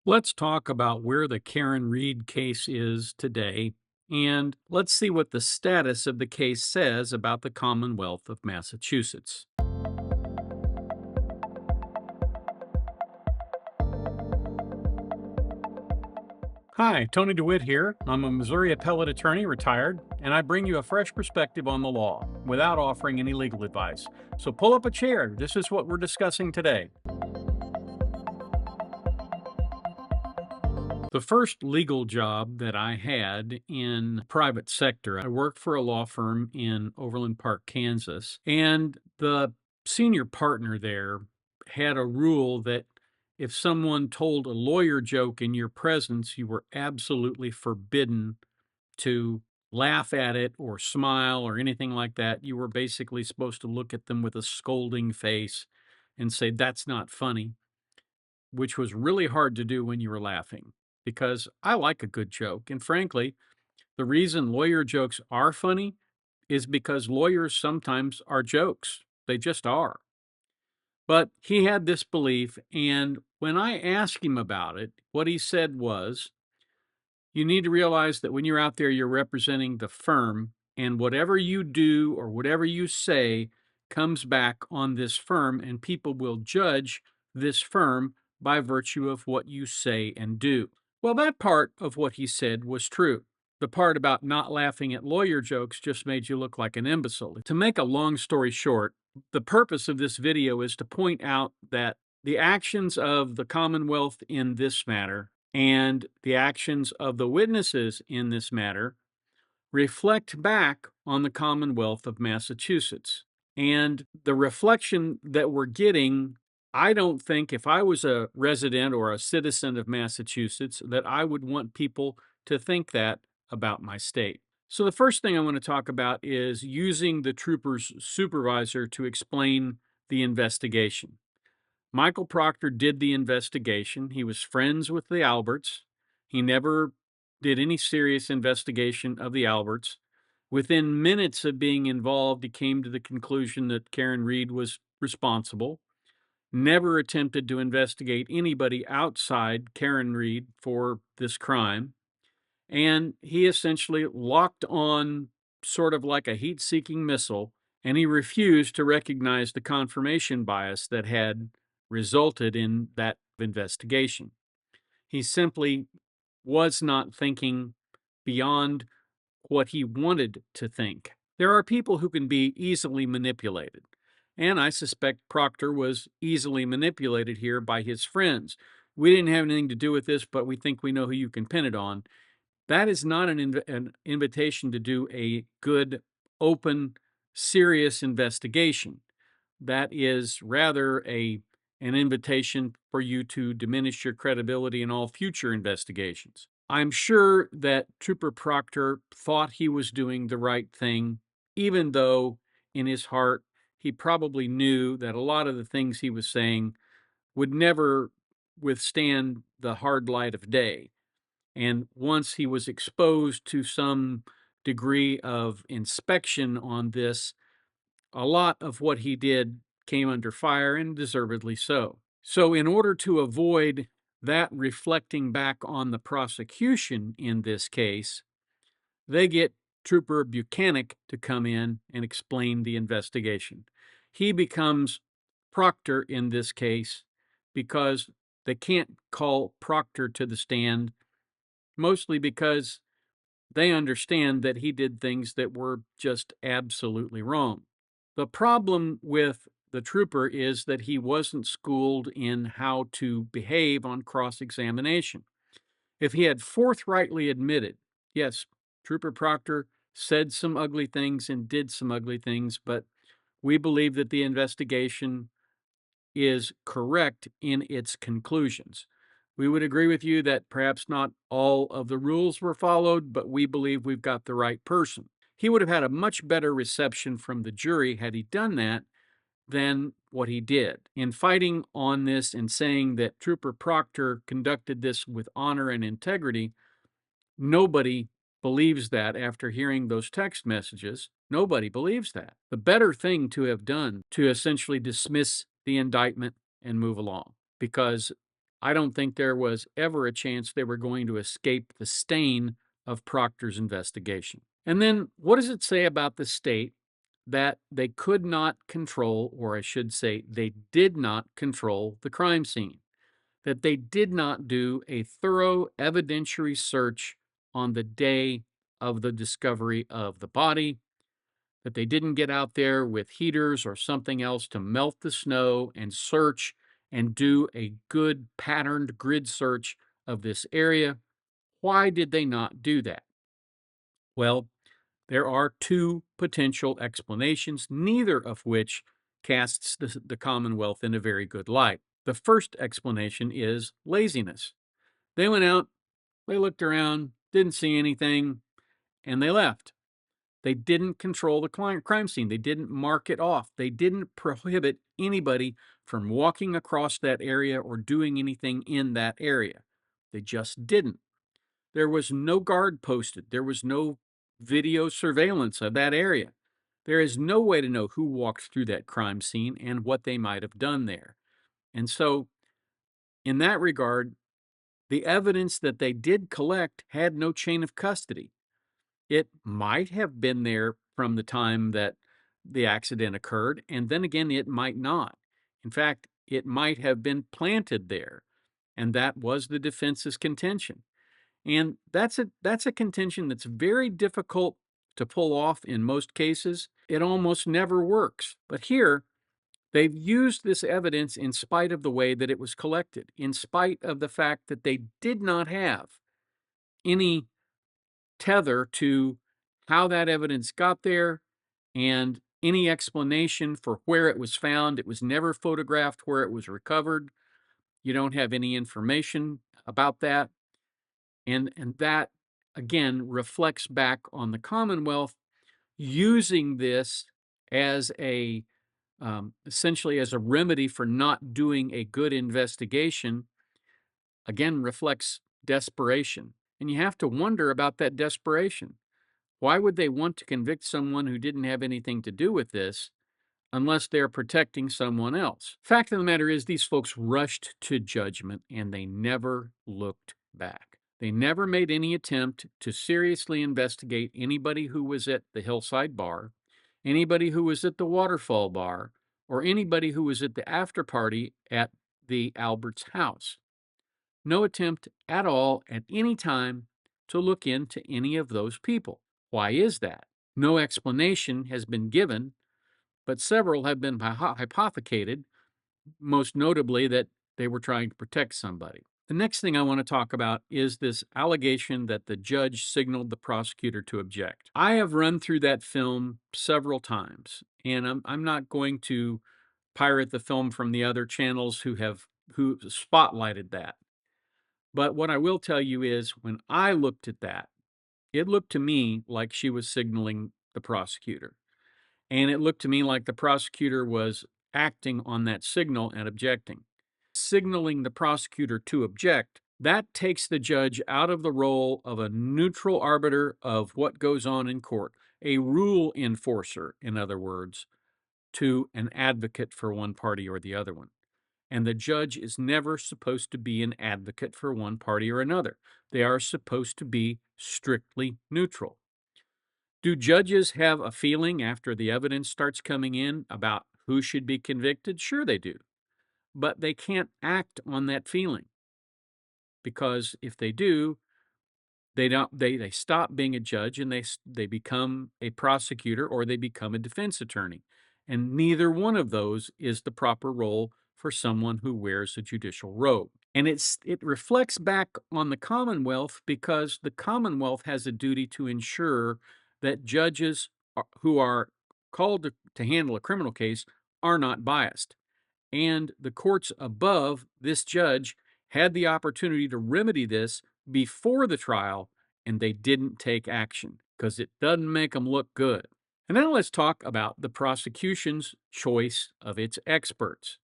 Let's talk about where the Karen Reed case is today, and let's see what the status of the case says about the Commonwealth of Massachusetts. Hi, Tony DeWitt here. I'm a Missouri appellate attorney, retired, and I bring you a fresh perspective on the law without offering any legal advice. So pull up a chair. This is what we're discussing today. The first legal job that I had in private sector, I worked for a law firm in Overland Park, Kansas, and the senior partner there had a rule that if someone told a lawyer joke in your presence, you were absolutely forbidden to laugh at it or smile or anything like that. You were basically supposed to look at them with a scolding face and say, "That's not funny," which was really hard to do when you were laughing because I like a good joke. And frankly, the reason lawyer jokes are funny is because lawyers sometimes are jokes. They just are. But he had this belief. And when I asked him about it, what he said was, you need to realize that when you're out there, you're representing the firm, and whatever you do or whatever you say comes back on this firm, and people will judge this firm by virtue of what you say and do. Well, that part of what he said was true. The part about not laughing at lawyer jokes just made you look like an imbecile. To make a long story short, the purpose of this video is to point out that the actions of the Commonwealth in this matter and the actions of the witnesses in this matter reflect back on the Commonwealth of Massachusetts. And the reflection that we're getting, I don't think if I was a resident or a citizen of Massachusetts, that I would want people to think that about my state. So, the first thing I want to talk about is using the trooper's supervisor to explain the investigation. Michael Proctor did the investigation. He was friends with the Alberts. He never did any serious investigation of the Alberts. Within minutes of being involved, he came to the conclusion that Karen Reed was responsible. Never attempted to investigate anybody outside Karen Reed for this crime. And he essentially locked on sort of like a heat seeking missile, and he refused to recognize the confirmation bias that had resulted in that investigation. He simply was not thinking beyond what he wanted to think. There are people who can be easily manipulated, and I suspect Proctor was easily manipulated here by his friends. We didn't have anything to do with this, but we think we know who you can pin it on. That is not an invitation to do a good, open, serious investigation. That is rather an invitation for you to diminish your credibility in all future investigations. I'm sure that Trooper Proctor thought he was doing the right thing, even though in his heart he probably knew that a lot of the things he was saying would never withstand the hard light of day. And once he was exposed to some degree of inspection on this, a lot of what he did came under fire, and deservedly so. So, in order to avoid that reflecting back on the prosecution in this case, they get Trooper Buchanan to come in and explain the investigation. He becomes Proctor in this case because they can't call Proctor to the stand, mostly because they understand that he did things that were just absolutely wrong. The problem with the trooper is that he wasn't schooled in how to behave on cross examination. If he had forthrightly admitted, yes, Trooper Proctor said some ugly things and did some ugly things, but we believe that the investigation is correct in its conclusions. We would agree with you that perhaps not all of the rules were followed, but we believe we've got the right person. He would have had a much better reception from the jury had he done that than what he did. In fighting on this and saying that Trooper Proctor conducted this with honor and integrity, nobody believes that after hearing those text messages. Nobody believes that. The better thing to have done to essentially dismiss the indictment and move along, because I don't think there was ever a chance they were going to escape the stain of Proctor's investigation. And then what does it say about the state that they could not control, or I should say, they did not control the crime scene? That they did not do a thorough evidentiary search on the day of the discovery of the body, that they didn't get out there with heaters or something else to melt the snow and search and do a good patterned grid search of this area. Why did they not do that? Well, there are two potential explanations, neither of which casts the Commonwealth in a very good light. The first explanation is laziness. They went out, they looked around, didn't see anything, and they left. They didn't control the crime scene. They didn't mark it off. They didn't prohibit anybody from walking across that area or doing anything in that area. They just didn't. There was no guard posted. There was no video surveillance of that area. There is no way to know who walked through that crime scene and what they might have done there. And so, in that regard, the evidence that they did collect had no chain of custody. It might have been there from the time that the accident occurred, and then again, it might not. In fact, it might have been planted there, and that was the defense's contention. And that's a contention that's very difficult to pull off in most cases. It almost never works. But here, they've used this evidence in spite of the way that it was collected, in spite of the fact that they did not have any tether to how that evidence got there and any explanation for where it was found. It was never photographed where it was recovered. You don't have any information about that. And that, again, reflects back on the Commonwealth using this as essentially as a remedy for not doing a good investigation. Again, reflects desperation. And you have to wonder about that desperation. Why would they want to convict someone who didn't have anything to do with this unless they're protecting someone else? Fact of the matter is, these folks rushed to judgment and they never looked back. They never made any attempt to seriously investigate anybody who was at the Hillside Bar, anybody who was at the Waterfall Bar, or anybody who was at the after party at the Alberts house. No attempt at all at any time to look into any of those people. Why is that? No explanation has been given, but several have been hypothecated, most notably that they were trying to protect somebody. The next thing I want to talk about is this allegation that the judge signaled the prosecutor to object. I have run through that film several times, and I'm not going to pirate the film from the other channels who spotlighted that. But what I will tell you is when I looked at that, it looked to me like she was signaling the prosecutor. And it looked to me like the prosecutor was acting on that signal and objecting. Signaling the prosecutor to object, that takes the judge out of the role of a neutral arbiter of what goes on in court, a rule enforcer, in other words, to an advocate for one party or the other one. And the judge is never supposed to be an advocate for one party or another. They are supposed to be strictly neutral. Do judges have a feeling after the evidence starts coming in about who should be convicted? Sure, they do. But they can't act on that feeling because if they do, they stop being a judge and they become a prosecutor or they become a defense attorney. And neither one of those is the proper role for someone who wears a judicial robe. And it reflects back on the Commonwealth because the Commonwealth has a duty to ensure that judges who are called to handle a criminal case are not biased. And the courts above this judge had the opportunity to remedy this before the trial, and they didn't take action because it doesn't make them look good. And now let's talk about the prosecution's choice of its experts.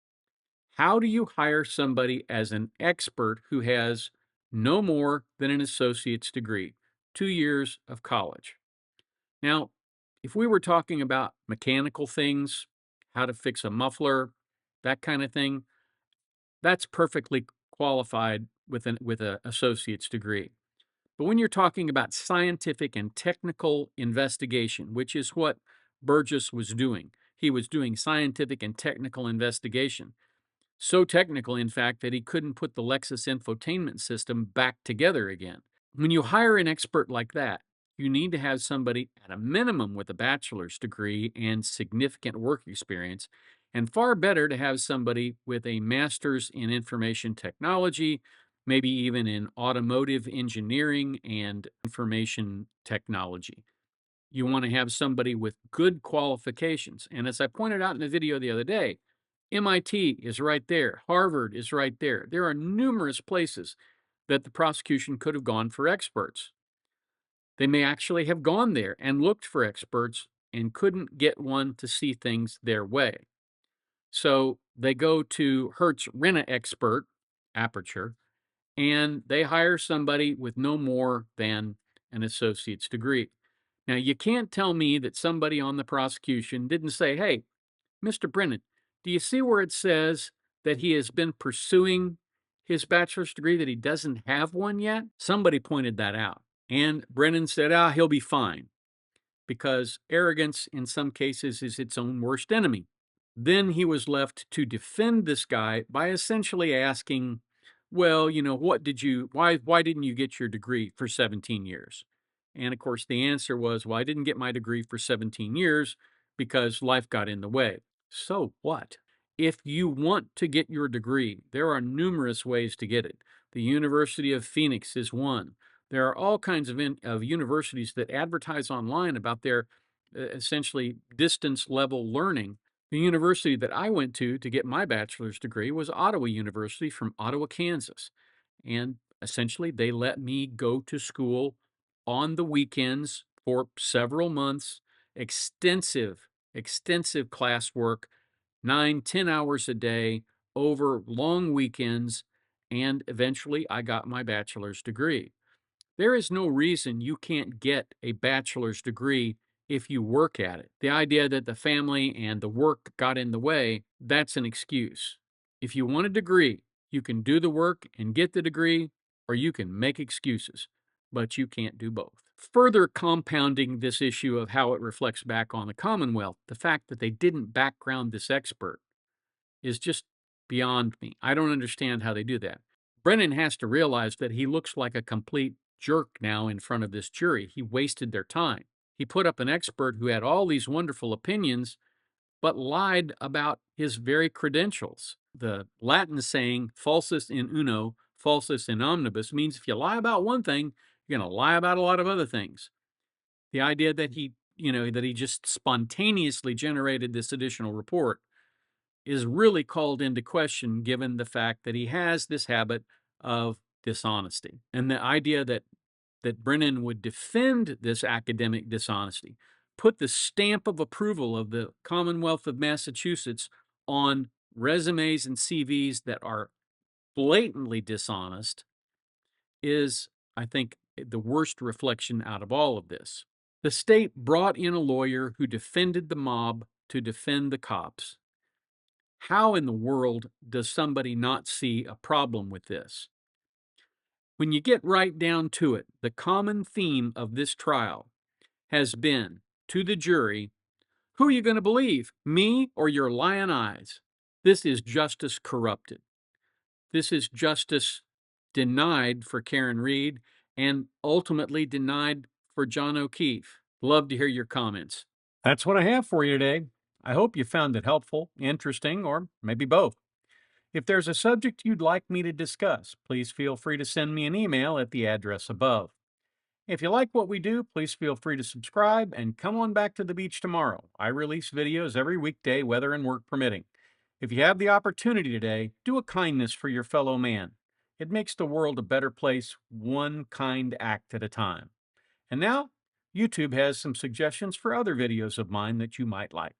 How do you hire somebody as an expert who has no more than an associate's degree, 2 years of college? Now, if we were talking about mechanical things, how to fix a muffler, that kind of thing, that's perfectly qualified with an associate's degree. But when you're talking about scientific and technical investigation, which is what Burgess was doing, he was doing scientific and technical investigation. So technical, in fact, that he couldn't put the Lexus infotainment system back together again. When you hire an expert like that, you need to have somebody at a minimum with a bachelor's degree and significant work experience, and far better to have somebody with a master's in information technology, maybe even in automotive engineering and information technology. You want to have somebody with good qualifications. And as I pointed out in the video the other day, MIT is right there. Harvard is right there. There are numerous places that the prosecution could have gone for experts. They may actually have gone there and looked for experts and couldn't get one to see things their way. So they go to Hertz Rent Expert, Aperture, and they hire somebody with no more than an associate's degree. Now, you can't tell me that somebody on the prosecution didn't say, hey, Mr. Brennan, do you see where it says that he has been pursuing his bachelor's degree, that he doesn't have one yet? Somebody pointed that out. And Brennan said, he'll be fine, because arrogance in some cases is its own worst enemy. Then he was left to defend this guy by essentially asking, well, why didn't you get your degree for 17 years? And of course, the answer was, well, I didn't get my degree for 17 years because life got in the way. So what? If you want to get your degree, there are numerous ways to get it. The University of Phoenix is one. There are all kinds of universities that advertise online about their essentially distance level learning. The university that I went to get my bachelor's degree was Ottawa University from Ottawa, Kansas. And essentially, they let me go to school on the weekends for several months, extensive, extensive classwork, 9, 10 hours a day over long weekends. And eventually, I got my bachelor's degree. There is no reason you can't get a bachelor's degree if you work at it. The idea that the family and the work got in the way, that's an excuse. If you want a degree, you can do the work and get the degree, or you can make excuses, but you can't do both. Further compounding this issue of how it reflects back on the Commonwealth, the fact that they didn't background this expert is just beyond me. I don't understand how they do that. Brennan has to realize that he looks like a complete jerk now in front of this jury. He wasted their time. He put up an expert who had all these wonderful opinions, but lied about his very credentials. The Latin saying, falsus in uno, falsus in omnibus, means if you lie about one thing, you're going to lie about a lot of other things. The idea that he just spontaneously generated this additional report is really called into question given the fact that he has this habit of dishonesty. And the idea that Brennan would defend this academic dishonesty, put the stamp of approval of the Commonwealth of Massachusetts on resumes and CVs that are blatantly dishonest, is, I think, the worst reflection out of all of this. The state brought in a lawyer who defended the mob to defend the cops. How in the world does somebody not see a problem with this? When you get right down to it, the common theme of this trial has been to the jury, who are you going to believe, me or your lion eyes? This is justice corrupted. This is justice denied for Karen Reed and ultimately denied for John O'Keefe. Love to hear your comments. That's what I have for you today. I hope you found it helpful, interesting, or maybe both. If there's a subject you'd like me to discuss, please feel free to send me an email at the address above. If you like what we do, please feel free to subscribe and come on back to the beach tomorrow. I release videos every weekday, weather and work permitting. If you have the opportunity today, do a kindness for your fellow man. It makes the world a better place, one kind act at a time. And now, YouTube has some suggestions for other videos of mine that you might like.